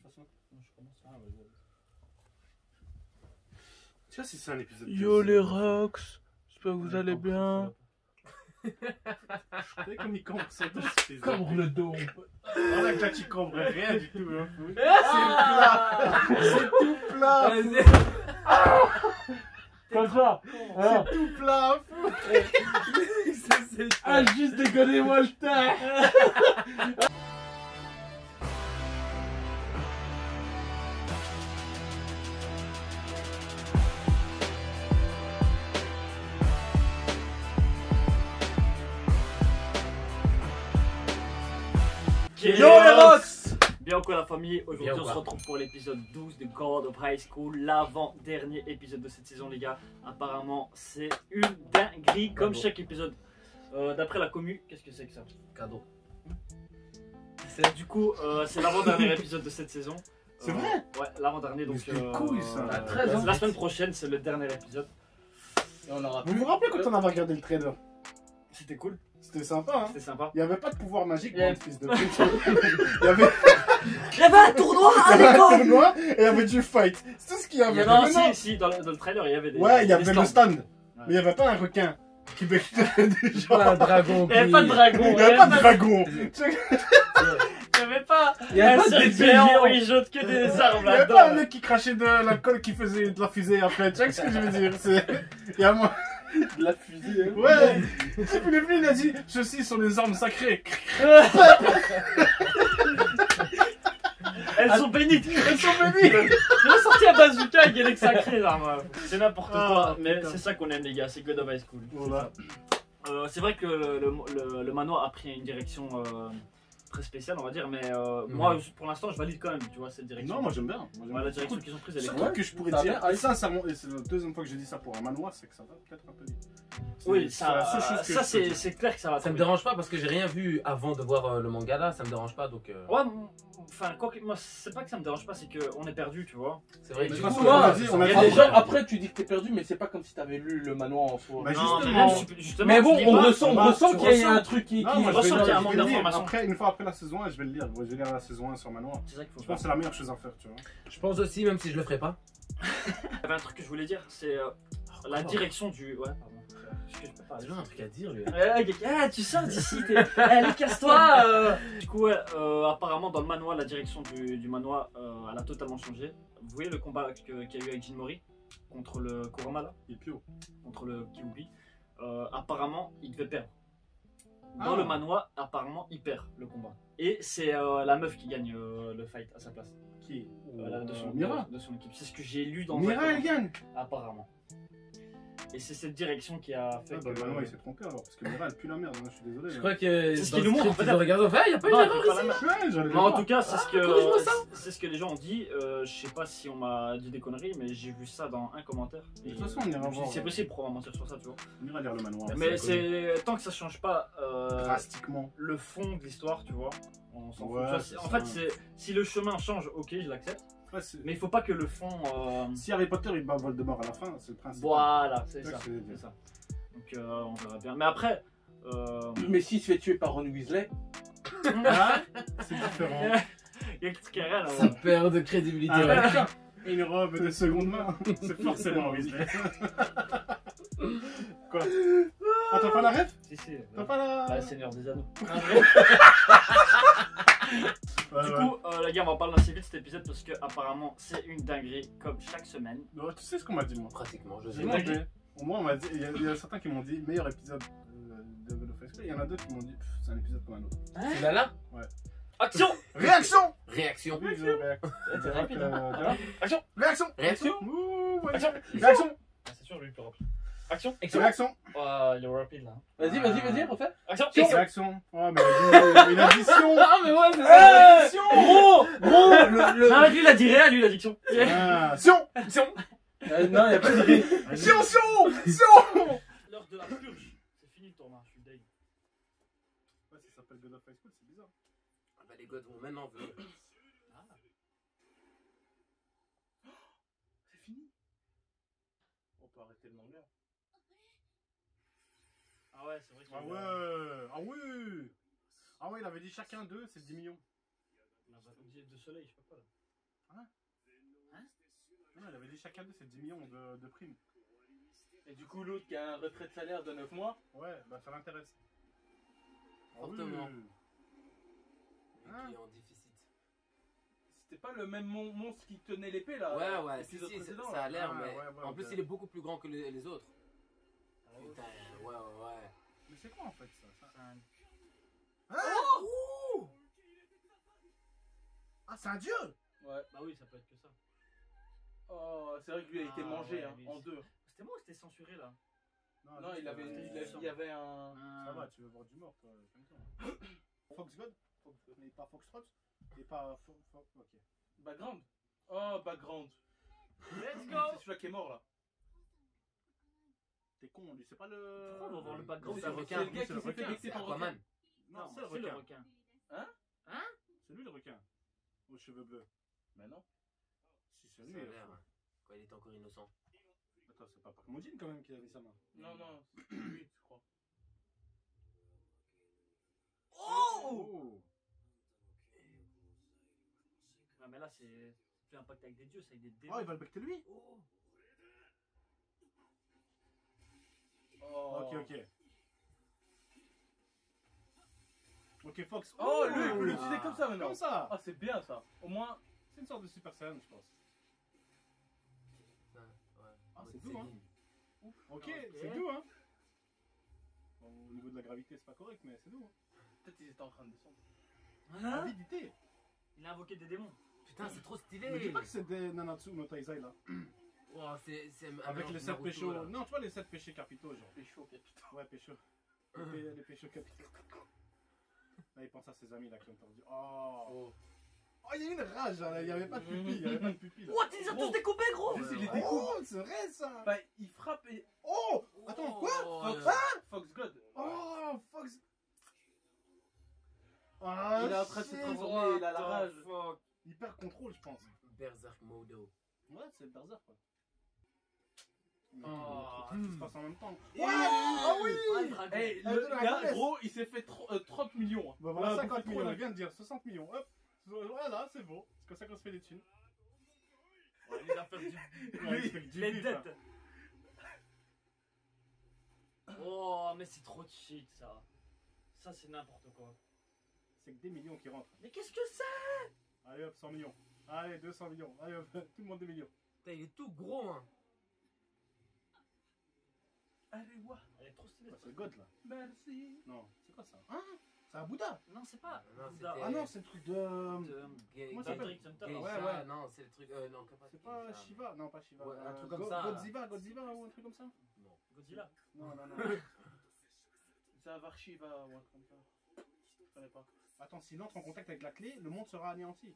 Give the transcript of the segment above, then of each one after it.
façon. Non, je commence. Ah, ouais, ouais. Tu vois si c'est un épisode. Yo les Rox, j'espère que vous allez bien. Vous savez comme il cambre son dos, c'est Cambre le dos. Voilà que là tu cambres rien du tout. Hein. Ah C'est tout plat. Comme ça. Alors, C'est tout plat. ah, juste déconnez-moi le temps. Yo les Rox. Bien quoi la famille, aujourd'hui Bien on quoi. se retrouve pour l'épisode 12 de God of High School, l'avant-dernier épisode de cette saison les gars. Apparemment c'est une dinguerie comme Cadeau. chaque épisode. D'après la commu, qu'est-ce que c'est que ça? Cadeau. Du coup c'est l'avant-dernier épisode de cette saison. C'est vrai? Ouais, l'avant-dernier donc Mais c'est couille, ça. À 13 ans. la semaine prochaine c'est le dernier épisode. Et on aura Vous vous rappelez quand on avait regardé le trailer? C'était cool, C'était sympa, hein? c'était sympa. Il n'y avait pas de pouvoir magique, Yeah. mon fils de pute. Il y avait Il y avait un tournoi à un l'école. tournoi et il y avait du fight. C'est tout ce qu'il y avait. Non, Mais non. si, dans le trailer il y avait des. Ouais, il y des avait le stands. stand. Mais il n'y avait pas un requin qui bectait des gens. Un dragon. Il n'y avait pas de dragon, Il n'y avait pas de dragon. il n'y avait pas Il y avait un pas de seul bébé géant géant. où il jette que des Il armes n'y avait pas un là-dedans. mec qui crachait de l'alcool qui faisait de la fusée après. Tu vois ce que je veux dire? Il y a moi. De la fusée. Hein. Ouais. C'est plus il a dit ceci sont les armes sacrées. Elles sont bénites. Elles sont bénies. Il a sorti un bazooka avec des sacrés l'arme. C'est n'importe Ah, quoi. Mais putain. c'est ça qu'on aime les gars, c'est God of High School. Voilà. C'est vrai que le manoir a pris une direction très spéciale on va dire. Mais moi pour l'instant je valide quand même tu vois cette direction. Non, moi j'aime bien. Ouais, la direction qu'ils ont prise elle est Ce cool. truc que je pourrais ça va dire, bien. sincèrement, et c'est la deuxième fois que je dis ça pour un manoir, c'est que ça va peut-être un peu vite. Oui, C'est la seule chose que ça je peux dire. c'est clair que ça va. Ça me trop dérange pas parce que j'ai rien vu avant de voir le manga là, ça me dérange pas donc. vite. Ouais, enfin quoi que moi c'est pas que ça me dérange pas, c'est qu'on est perdu tu vois. C'est vrai Mais que de du toute coup, façon, on a dit, on a il y a dit- des gens- Après, tu dis que t'es perdu, mais c'est pas comme si t'avais lu le manoir en soi. Bah, Non, justement. justement, Mais bon, je dis on pas- ressent, bah, ressent tu qu'il y a ressens. un truc qui. Non, je moi, ressens qu'il y a un je manque vais le lire. d'informations. Après, une fois après la saison 1, je vais le lire. Je vais lire la saison 1 sur manoir. C'est ça qu'il faut Je faire. pense que c'est la meilleure chose à faire, tu vois. je pense aussi, même si je le ferai pas. Il y avait un truc que je voulais dire, c'est la direction du. Ouais, pardon. Est-ce que je peux T'as parler toujours un truc à dire lui. tu sors d'ici, allez casse-toi Du coup ouais, apparemment dans le manoir, la direction du manoir elle a totalement changé. Vous voyez le combat qu'il y a eu avec Jinmori contre le Kurama là, Et puis, oh. contre le Kyuubi, apparemment il devait perdre. Dans Ah. le manoir, apparemment il perd le combat. Et c'est la meuf qui gagne le fight à sa place. Qui Mira. De son équipe. C'est ce que j'ai lu dans Mira, un elle gagne. apparemment. Et c'est cette direction qui a fait Ah, bah, que... le manoir, il s'est trompé alors. Parce que Mira, elle pue la merde. Hein, je suis désolé. Je crois que. C'est ce dans qu'il le nous montre, script, en fait. ils ont regardé, ouais, y a pas eu Non, d'erreur c'est pas ici. la même. Ouais, j'allais le Mais en voir. tout cas, c'est ce corrige-moi ça. que c'est ce que les gens ont dit. Je sais pas si on m'a dit des conneries, mais j'ai vu ça dans un commentaire. De toute façon, on ira je me suis dit, voir. c'est possible pour mentir sur ça, tu vois. On ira lire le manoir. Mais c'est c'est tant que ça change pas Drastiquement. le fond de l'histoire, tu vois. On s'en fout. Ouais, Tu vois, c'est en ça. fait, si le chemin change, ok, je l'accepte. Ouais, c'est- Mais il faut pas que le fond. Si Harry Potter il bat Voldemort à la fin, c'est le principe. Voilà, c'est Ouais, ça. c'est- C'est ça. Donc on verra bien. Mais après. Mais s'il se fait tuer par Ron Weasley. Ah, c'est différent. Il y a quelque rien là. Ça perd de crédibilité. Ah, ouais. ouais. Une robe de seconde main. C'est forcément Weasley. Quoi? Ah, t'as pas la ref? Si, si. T'as pas la. Bah, Seigneur des Anneaux. Ouais, Du ouais. coup, les gars, on va parler assez vite de cet épisode parce que apparemment c'est une dinguerie comme chaque semaine. Ouais, tu sais ce qu'on m'a dit, moi? Pratiquement, je J'ai sais. demandé. Au moins, on m'a dit. Il y a certains qui m'ont dit meilleur épisode de God of High School. Il y en a d'autres qui m'ont dit pff, c'est un épisode comme un autre. Tu l'as là? Action! Réaction! Réaction. Oui, je réaction. C'est rapide. Hein. Tu vois? Action! Réaction! Réaction. Ouh, ouais. Action! Réaction! Ah, c'est sûr, lui, le plus rapide. Action! Réaction! Oh, il est rapide là. Vas-y, refais. Action! Réaction! Oh, mais il a dit Sion! Ah, mais ouais, c'est ça. Sion! Gros, le. Non, lui, il a dit réel, lui, il a dit Sion. Ah, Sion! Sion! Non, y a pas de ré. Sion! Sion! Sion! L'heure de la purge. C'est fini le tournoi, je suis deg. Ouais, ça s'appelle God of High School, c'est bizarre. Ah bah les gars vont maintenant venir. C'est fini. On peut arrêter le manga. Ah ouais, c'est vrai que. Ah ouais! Ah oui! Ah ouais, il avait dit chacun 2, c'est 10 millions. De soleil, je sais pas quoi là. Non, il avait dit chacun d'eux c'est 10 millions de primes. Et du coup, l'autre qui a un retrait de salaire de 9 mois. Ouais, bah ça l'intéresse. Ah oui. Fortement. Lui Hein qui est en déficit. C'était pas le même monstre qui tenait l'épée là. Ouais, si, l'épisode si, précédent, ça a là. l'air, Ah, mais ouais, en plus, ouais. il est beaucoup plus grand que les autres. Ah, Putain, ouais. Mais c'est quoi en fait ça? C'est un- Ah, c'est un dieu! Ouais. Bah oui, ça peut être que ça. Oh, c'est vrai que lui a été Ah, mangé ouais, hein, lui, en c'est- deux. C'était moi ou c'était censuré là? Non, il c'était y avait un. Ça va, tu veux voir du mort toi, calme-toi. Fox God? Mais pas Foxtrot? Et pas. Ok. Background. Oh, background. Let's C'est go! celui-là qui est mort là. T'es con, lui, c'est pas le. Pourquoi on va voir le background C'est d'un le requin? C'est le gars c'est qui le s'est fait requin, becter C'est par le requin. Aquaman. Non, c'est c'est le le requin. requin. C'est lui le requin. Aux cheveux bleus. Mais non. Si, c'est Ça lui. a l'air, hein, quand il était encore innocent. Attends, c'est pas Parmodine quand même qui a mis sa main. Non, c'est lui, je crois. Oh! Ah, mais là, c'est plus un pacte avec des dieux, c'est avec des démons. Oh, il va le becter lui? Oh. Oh. Ok. Ok, Fox. Oh, lui, il peut Oh. l'utiliser comme ça maintenant. Comme ça! Ah, c'est bien ça. Au moins. C'est une sorte de Super Saiyan, je pense. Ouais. Ah, c'est Mode doux, hein. Céline. Ok, Ok. c'est doux, hein. Bon, au niveau de la gravité, c'est pas correct, mais c'est doux. Hein. Peut-être qu'ils étaient en train de descendre. Hein? Avidité. Il a invoqué des démons. Putain, c'est trop Me dis stylé. pas que c'est des Nanatsu no Taizai là. Oh, c'est Avec les 7 Naruto, péchos. là. Non, tu vois les 7 péchés capitaux, genre. C'est chaud, capitaine. Ouais, péchos. Les péchos capitaux. Là, il pense à ses amis là qui ont entendu. Oh, Oh. oh, il y a une rage là, il y avait pas de pupille, il y avait pas de pupille. Là. What? Ils les ont tous découpés, gros! Juste, il les Oh, découpe. c'est vrai ça. Bah, il frappe et. Oh, attends, quoi? Oh, Fox God. Oh, Fox. Ah, Il est en train de se shit. transformer, il a la rage. Fuck. Il perd contrôle, je pense. Berserk Modo. Ouais, c'est le Berserk quoi. Oh. Tout qui se passe en même temps. Ouais. Ah oui. Ah, le dragon. Hey, Elle le te la gars, connaisse. gros, il s'est fait 30 millions. Bah voilà, Ouais, 50 beaucoup millions, trop, il vient de dire 60 millions. Hop, voilà, c'est beau. C'est comme ça qu'on se fait des thunes. Ouais, les affaires du. Ouais, il se fait du Les bif, dettes. là. Oh, mais c'est trop cheat ça. Ça, c'est n'importe quoi. C'est que des millions qui rentrent. Mais qu'est-ce que c'est? Allez hop, 100 millions. Allez, 200 millions. Allez hop, tout le monde des millions. Putain, il est tout gros, hein. Allez, ouais. Elle est trop stylée. Bah, ça. c'est God là. Merci. Non, c'est quoi ça? Hein? C'est un Bouddha. Non, c'est pas. Non, Bouddha. c'était- Ah non, c'est le truc de. Comment Comment ça s'appelle? Geisha, Geisha, Ouais. non, c'est le truc. Non, C'est pas Geisha. Shiva. Non, pas Shiva. Ouais, un truc comme ça. Godzilla ou un truc comme ça? Non. Godzilla. Non, non, non. C'est un Varshiva ou un truc comme ça. Je connais pas. Attends, s'il entre en contact avec la clé, le monde sera anéanti.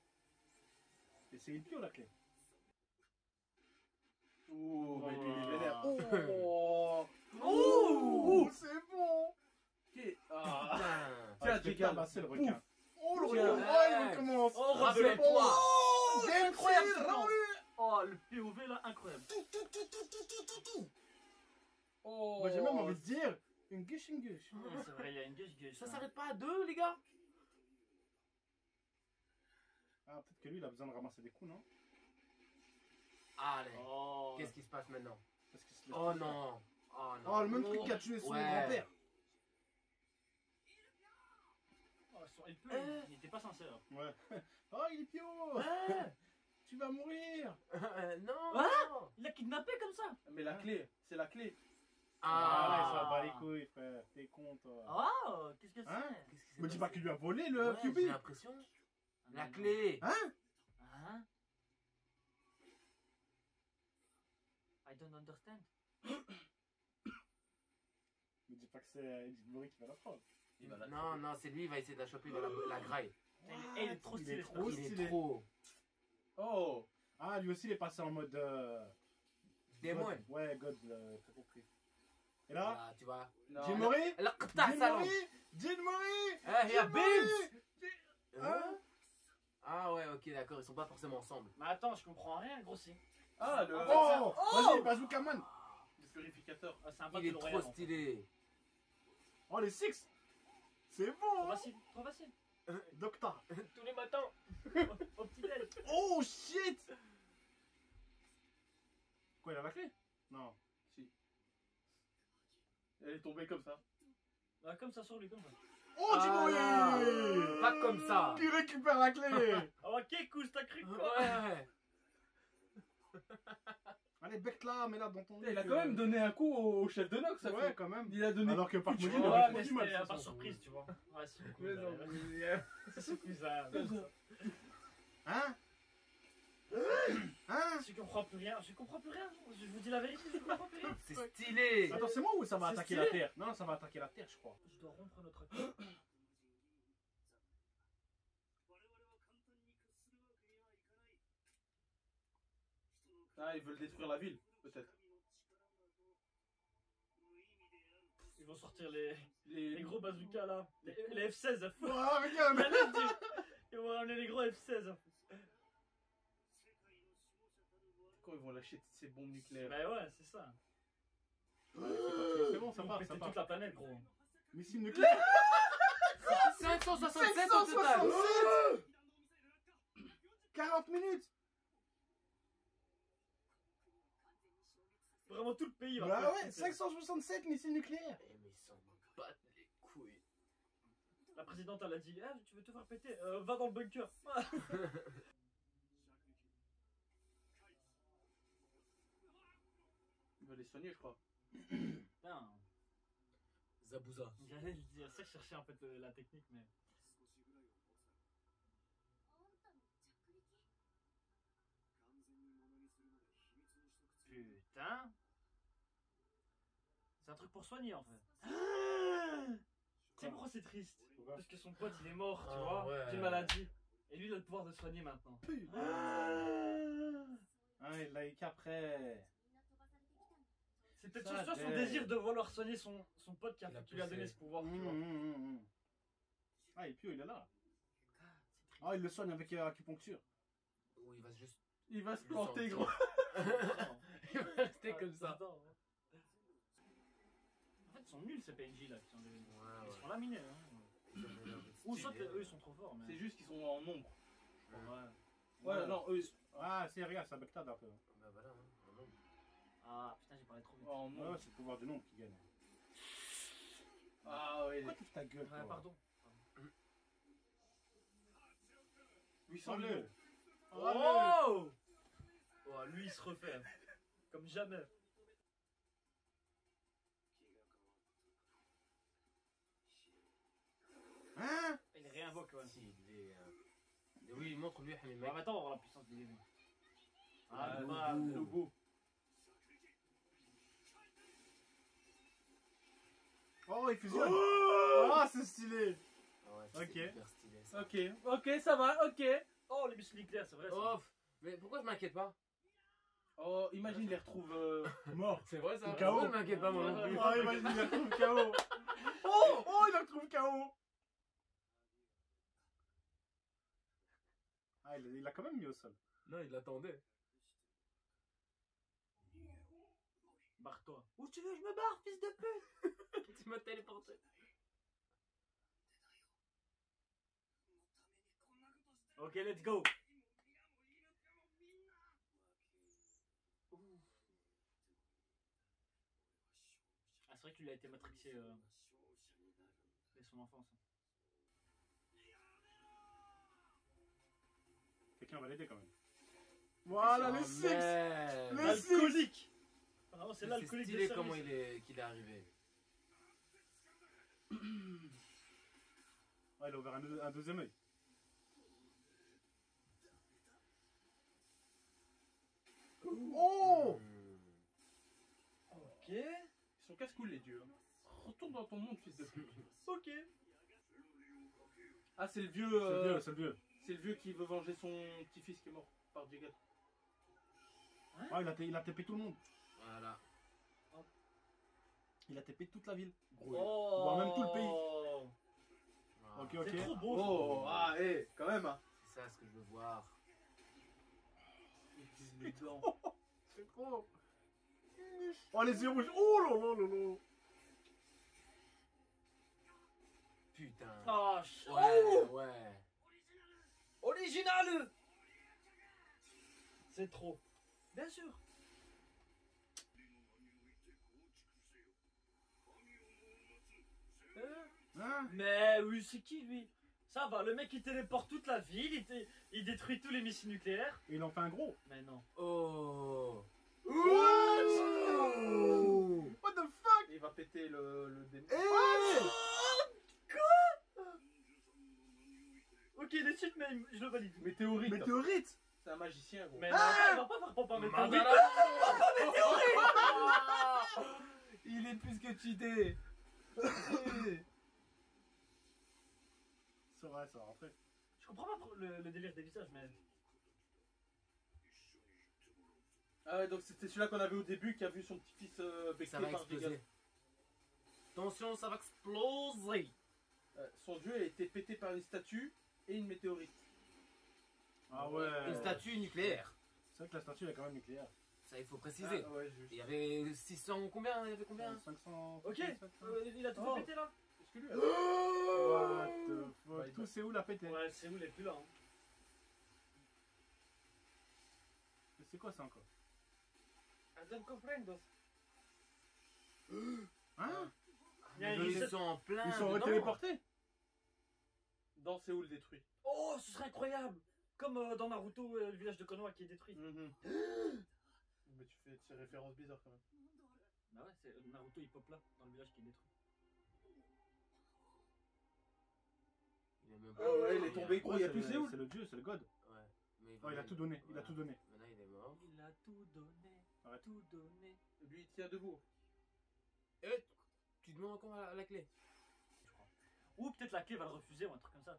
Et c'est Ilpio la clé. Ouh, mais lui, il est Oh. vénère. Oh. Oh, c'est bon. Ok. Ah. Putain. Tiens, je vais Jigal. tabasser le requin. Ouf. Oh, le Tiens. requin. Oh, il recommence. Oh, Rappelle-toi. Oh, c'est incroyable, c'est ce plan. rendu. Oh, le POV là, incroyable. Oh. Moi, j'ai même envie de dire une gush, une gush. Ouais, c'est vrai, il y a une gueule. Ça s'arrête pas à 2, les gars? Ah, peut-être que lui, il a besoin de ramasser des coups, non? Allez. Oh. Qu'est-ce qui se passe maintenant? Parce qu'il se laisse Oh tout non. Oh non. faire. Oh, le même truc qui a tué son Ouais. grand-père. Oh, il était pas sincère. Ouais. Oh, il est pio. Tu vas mourir. Non. Ah Il l'a kidnappé comme ça. Mais la clé, c'est la clé. Ah, il s'en bat les couilles, frère. T'es con, toi. Oh, qu'est-ce que c'est? Hein Qu'est-ce qui s'est Me dis pas passé? qu'il lui a volé le Ouais, QB. j'ai l'impression. La clé. Hein? Hein? I don't understand. Me dis pas que c'est Edith Mori qui va la prendre. Il va la Non, non, c'est lui, il va essayer de la choper, il va la graille. Il est trop Il stylé. est trop Il est stylé. trop. Oh. Ah, lui aussi, il est passé en mode. Démon. God. Ouais, God, t'as compris. Et là, Là, tu vois. Non. Jin Mori. Là, Jin ta salon. Mori. Jin Mori. Eh, il y a Jin Mori. Bims. Hein? Ah ouais, ok, d'accord, ils sont pas forcément ensemble. Mais attends, je comprends rien, grossi. Ah, le, Oh, vas-y, Bazooka Man. le purificateur. Ah, c'est un Il battle est royal. trop stylé. Oh, les Six. C'est Trop bon. facile, trop facile. Docta. Tous les matins, au petit déj. Oh, shit. tomber comme ça. Ah, comme ça sur lui, comme ça. Oh, Jinmori! Pas comme ça. Qui récupère la clé? Oh, Kekus, t'as cru quoi? Ouais. Allez, bec là, mets là dans ton Il a quand même donné un coup au chef de Nox, ça Ouais, fait. quand même. Il a donné. Alors que par Tu contre, vois, il Ouais, avait mais trop du mal, c'était de toute par façon. surprise, tu vois. Ouais, c'est cool. Mais non, C'est plus ça. Hein? Hein? Je comprends plus rien, je comprends plus rien. Je vous dis la vérité, je comprends plus rien. C'est stylé. Attends, c'est moi ou ça va C'est attaquer stylé. la terre? Non, ça va attaquer la terre, je crois. Je dois rompre notre accord. Ah, ils veulent détruire la ville, peut-être. Ils vont sortir les gros bazookas là. Les F-16 à fond. Oh, regarde! Ils vont ramener les gros F-16. Quand ils vont lâcher toutes ces bombes nucléaires. Bah ouais, c'est ça. C'est bon, ça Ils vont part, péter ça toute part. la planète, gros. Missile nucléaire! 567 au total. 567! 40 minutes! Vraiment tout le pays va Bah péter. ouais, 567 missiles nucléaires! Eh, mais ils s'en battent les couilles. La présidente elle a dit ah, tu veux te faire péter va dans le bunker. Ils veulent les soigner, je crois. Putain, Zabouza. j'allais le dire, c'est que je cherchais un peu la technique, mais. Putain. C'est un truc pour soigner en fait. Tu sais pourquoi c'est triste? Pourquoi? Parce que son pote il est mort, tu Ah, vois, ouais. d'une maladie. Et lui il a le pouvoir de soigner maintenant. Ah, il l'a qu'après. C'est peut-être Ça, son t'es- désir de vouloir soigner son pote Il a qui lui a donné poussé. ce pouvoir, tu vois. Ah, et puis il est là. Ah, c'est triste. Ah, il le soigne avec acupuncture. Où il va juste. Il va se le planter, sentir. gros. Il va rester comme ça. Putain, ouais. En fait, ils sont nuls ces PNJ là qui sont les... Ouais, Ils sont laminés. Hein. Ils avaient l'air d'être Ou soit stylés. eux ils sont trop forts. Mais... C'est juste qu'ils sont en nombre. Ouais. Ouais, non, eux, Ah, c'est, regarde, ça bectade un peu. Bah voilà, hein, vraiment. Ah putain, j'ai parlé trop vite. en Ouais, nombre. c'est le pouvoir du nombre qui gagne. Ah ouais. Pourquoi tu fais ta gueule, Ouais, toi? pardon. 800 Allez. millions. Oh, oh lui il se refait. Hein. Comme jamais. Hein? Il réinvoque, ouais. Si, il est. Oui, montre-lui, Hamid Bon, mec. maintenant on va voir la puissance des ennemis. Ah, le le bras, goût. le logo. Oh, il fusionne! Ah, c'est stylé! Ah ouais, Ok. c'est hyper stylé ça. Ok, ça va, ok. Oh, les missiles nucléaires, c'est vrai. Ça. Oh, mais pourquoi je m'inquiète pas? Oh, imagine, les retrouve. Mort! C'est vrai ça? Au chaos. Pourquoi je m'inquiète pas moi non plus? Oh, imagine, il la retrouve KO! Oh! Oh, il la retrouve KO! Ah, il l'a quand même mis au sol. Non, il l'attendait. Barre-toi. Où tu veux que je me barre, fils de pute? Tu m'as téléporté. Ok, let's go. Ah, c'est vrai qu'il a été matrixé dès son enfance. Quelqu'un va l'aider quand même. Voilà, Oh, les six! merde. Le- L'alcoolique. Vraiment, c'est C'est l'alcoolique de stylé service. comment qu'il est arrivé. Ouais, il a ouvert un deuxième œil. Oh! Ok. Ils sont casse-couilles, les dieux. Hein. Retourne dans ton monde, fils de pute. Ok. Ah, c'est le vieux. C'est le vieux, c'est le vieux. C'est le vieux qui veut venger son petit-fils qui est mort par Jigat. Ah, il a tapé tout le monde. Voilà. Il a tapé toute la ville. Gros. Oh. Voire même tout le pays. Voilà. Ok, ok. C'est trop beau. Oh, ah, hé, quand même, hein. C'est ça ce que je veux voir. Ils disent les dents. C'est trop. Oh, les yeux rouges. Oh là là là là. Putain. Ah, Ouais, ouais. original. C'est trop. Bien sûr. Mais oui, c'est qui lui? Ça va, le mec il téléporte toute la ville, il détruit tous les missiles nucléaires. Et il en fait un gros. Mais non. Oh. What the fuck? Il va péter le démon. Ok, les suites, mais je le valide. Météorite. Météorite. C'est un magicien, gros. Mais non, il va pas faire pompe en météorite. Il est plus que cheaté. C'est vrai, ça va rentrer. Je comprends pas le délire des visages, mais. Ah ouais, donc c'était celui-là qu'on avait au début qui a vu son petit-fils becqué Ça va par des gaz. exploser. Attention, ça va exploser. Son dieu a été pété par une statue et une météorite. Ah ouais. Une statue nucléaire. C'est vrai que la statue est quand même nucléaire. Ça, il faut préciser. Ah ouais, juste. Il y avait 600 combien? Il y avait combien? 500. Ok, 500. il a tout Oh. fait péter là. Est-ce que lui a... What the fuck? Bah, Tout c'est où la pété? Ouais, c'est où il est plus là. Hein. C'est quoi ça encore? I don't comprendo. Hein? Ils sont en plein. Ils sont dedans. téléportés? Dans Séoul détruit. Oh, ce serait incroyable. Comme dans Naruto, le village de Konoha qui est détruit. Mais tu fais ces références bizarres quand même. Bah ouais, c'est Naruto il pop là, dans le village qui est détruit. Il est même Ah ouais, il est tombé gros, il y a c'est plus le- Séoul. C'est le dieu, c'est le god. Ouais. Mais Oh, il a tout donné, il a tout donné. Maintenant, il est mort. Il a tout donné, Arrête. tout donné. Lui il tient debout. Et tu demandes encore la clé. Ou peut-être la clé va le refuser ou un truc comme ça.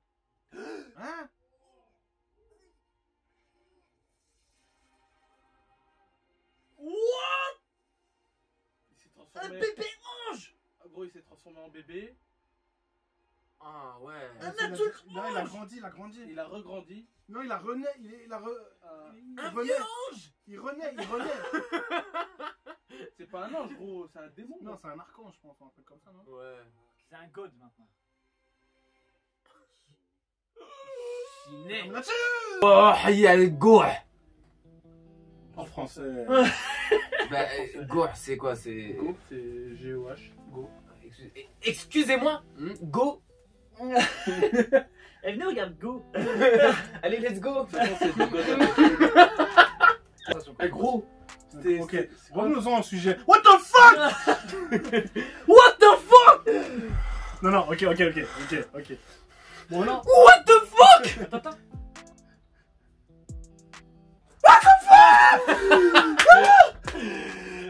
Hein? What? Il s'est Un transformé. bébé ange. Ah, gros, il s'est transformé en bébé. Ah ouais. Un C'est la- adulte Non, il a ange. grandi, il a grandi. Il a regrandi. Non, il a rené, il a re... il Un renaît. vieux ange. Il renaît, il renaît. C'est pas un ange, gros, c'est un démon. Non, c'est un archange, je pense, un truc comme ça, non? Ouais. C'est un god maintenant. Chiné. Comme là-dessus. Oh, il y a le goût. En français. Bah, goût, c'est quoi? C'est. Go, c'est G-O-H. Go. Excusez-moi. Go. Eh venez regarde Go. Allez, let's go. Eh, gros, c'était. Ok, c'est quoi revenons-en au sujet. What the fuck? What the fuck? Non, non, ok. Bon, non. What the fuck? Attends.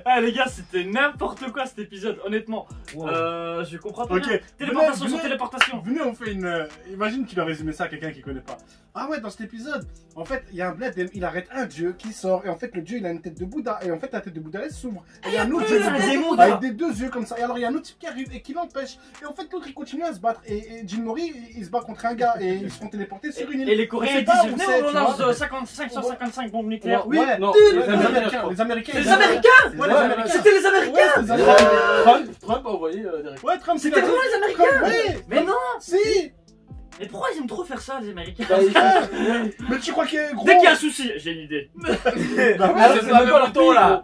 Ah les gars, c'était n'importe quoi cet épisode, honnêtement. Je comprends pas. Ok, bien. Téléportation venez. sur téléportation. Venez, on fait une. Imagine qu'il a résumé ça à quelqu'un qui connaît pas. Ah ouais, dans cet épisode, en fait, il y a un bled, il arrête un dieu qui sort, et en fait, le dieu il a une tête de Bouddha, et en fait, la tête de Bouddha elle s'ouvre. Et il y a un autre dieu c'est un démon, avec là. des deux yeux comme ça. Et alors, il y a un autre type qui arrive et qui l'empêche. Et en fait, l'autre il continue à se battre. Et Jin Mori il se bat contre un gars, et ils se font téléporter sur une île. Et les Coréens On sait ils pas disent où venez, c'est, on tu lance vois. 55 sur 55 bombes nucléaires. Oui, Ouais, non, les les Américains, Américains. Les Américains. Les Américains. Ouais, les Américains. C'était les Américains. Ouais, c'est les Américains. Trump a envoyé direct. Ouais, Trump, C'était vraiment les Américains. Ouais, Mais non. si. Mais pourquoi ils aiment trop faire ça les Américains? Mais tu crois que gros. Dès qu'il y a un souci, j'ai une idée. Bah oui, Ah, c'est c'est même même pas leur tour là.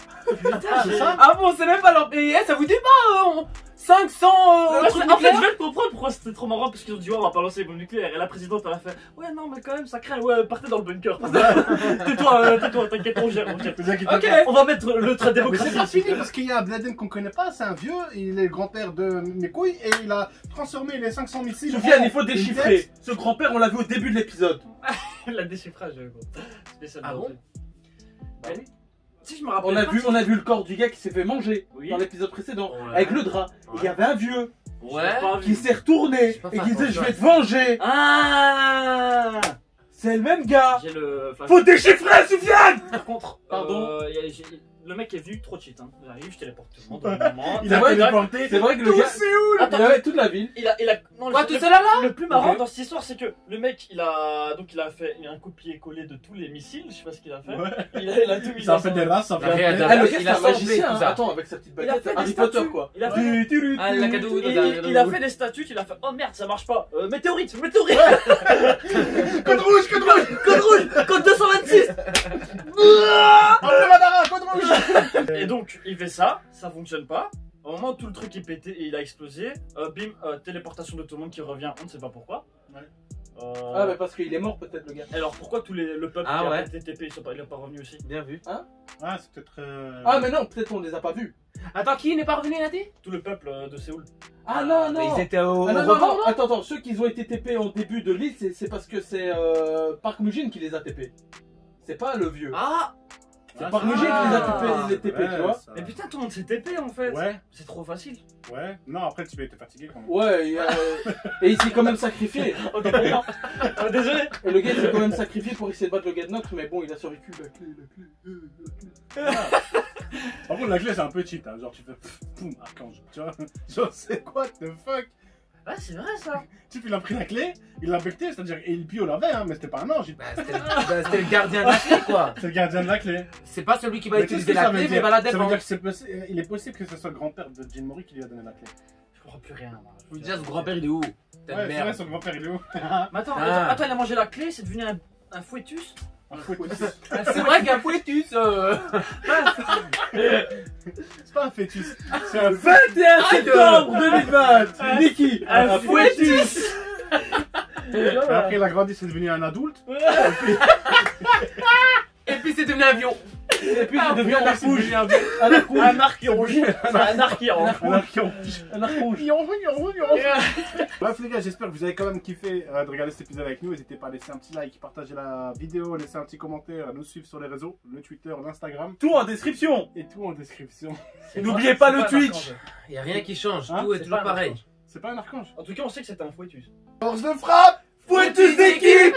c'est ça. Ah bon, c'est même pas leur. Et ça vous dit pas 500 Ouais, trucs en fait, nucléaires je vais te comprendre pourquoi c'était trop marrant parce qu'ils ont dit ouais, on va pas lancer les bombes nucléaires. Et la présidente elle a fait ouais, non, mais quand même ça craint. Ouais, partez dans le bunker. Tais-toi, t'inquiète, on gère. Vous inquiétez Ok. pas. On va mettre le trait Mais c'est démocratique. pas fini parce qu'il y a un Bladen qu'on connaît pas, c'est un vieux, il est le grand-père de mes couilles et il a transformé les 500 missiles. Soufiane, il faut Une déchiffrer. tête. Ce grand-père, on l'a vu au début de l'épisode. La déchiffrage, gros. Spécialement. Ah bon Bah oui. Si je me rappelle. On a vu le corps du gars qui s'est fait manger Oui. dans l'épisode précédent Ouais. avec le drap. Et il y avait un vieux Ouais. qui s'est retourné J'ai pas et fait qui disait je attention vais te venger. Ah. C'est le même gars. J'ai le. flash. Faut déchiffrer, Soufiane. Par contre, Pardon le mec est venu trop cheat. Hein. J'arrive, je téléporte tout le monde. Au moment. Il a vrai, téléporté. C'est vrai que le Tout gars, Séoul. il avait toute la ville. Il a. Non, Quoi, le- tout seul là? Le plus marrant Ok. dans cette histoire, c'est que le mec, il a fait un copier-coller de tous les missiles. Je sais pas ce qu'il a fait. Ouais. Il a tout mis Ça a dans fait son- des races, ça Il a fait. rien Ah, le Il gars, a c'est un semblé magicien. tout ça. Attends, avec sa petite Il a baguette, fait des Harry Potter statues. quoi. Il a fait. Ah, la cadeau. Il a fait des statues, il a fait oh merde ça marche pas, météorite, Code rouge, code rouge. code rouge, code 226. Après Madara, code rouge. Et donc il fait ça fonctionne pas, Au moment où tout le truc est pété et il a explosé, bim, téléportation de tout le monde qui revient, on ne sait pas pourquoi. Ouais. Ah, mais parce qu'il est mort peut-être le gars. Alors pourquoi le peuple Ah qui a ouais. pété TP, il est pas revenu aussi? Bien vu. Ah, c'est peut-être. Ah, mais non, peut-être on les a pas vus. Attends, qui n'est pas revenu, il a dit? Tout le peuple de Séoul. Ah non, Mais non. ils étaient au Ah, non, non, rebord, non, attends, ceux qui ont été TP au début de l'île, c'est parce que c'est Park Mujin qui les a TP. C'est pas le vieux. Ah! C'est Park Mujin qui les a TP, tu vois. Mais putain, tout le monde s'est TP en fait. Ouais, C'est trop facile. ouais. Non, après, tu vas être fatigué quand même. Ouais, et il s'est quand même sacrifié. Autant pour moi. Désolé. Et le gars il s'est quand même sacrifié pour essayer de battre le gars de Nox, mais bon, il a survécu. La clé. Par contre, la clé, c'est un peu cheat. Hein. Genre, tu fais poum, archange. Tu vois. Genre, c'est quoi, the fuck? Ouais, c'est vrai ça. Tu il a pris la clé, il l'a becté, c'est-à-dire, et le Pio l'avait, hein, mais c'était pas un ange. Bah, c'était le gardien de la clé, quoi. C'est le gardien de la clé. C'est pas celui qui va Mais qu'est-ce utiliser que ça la veut clé, dire? mais va la Ça veut défendre. dire que il est possible que ce soit le grand-père de Jinmori qui lui a donné la clé. Je comprends plus rien. Moi. Déjà, ce grand-père, il est où? Putain de Ouais, c'est vrai, merde. son grand-père, il est où? Mais attends, Ah. attends, il a mangé la clé, c'est devenu un fouettus. Un fœtus. C'est vrai qu'un fouettus. C'est pas un fœtus, c'est un 21 septembre 2020 Niki Un fouettus. Après, il a grandi, c'est devenu un adulte. Et puis c'est devenu un avion. Et puis il devient un arc rouge. Un arc rouge. Un arc qui rouge. Un arc rouge. Un arc rouge. Bref les gars, j'espère que vous avez quand même kiffé de regarder cet épisode avec nous. N'hésitez pas à laisser un petit like, partager la vidéo, laisser un petit commentaire, nous suivre sur les réseaux, le Twitter, l'Instagram Tout en description. et tout en description. N'oubliez pas le Twitch. Il a rien qui change, Hein, tout est c'est toujours pas un pareil. archange. C'est pas un archange. En tout cas, on sait que c'est un fouettus. Force de frappe. Fouettus d'équipe.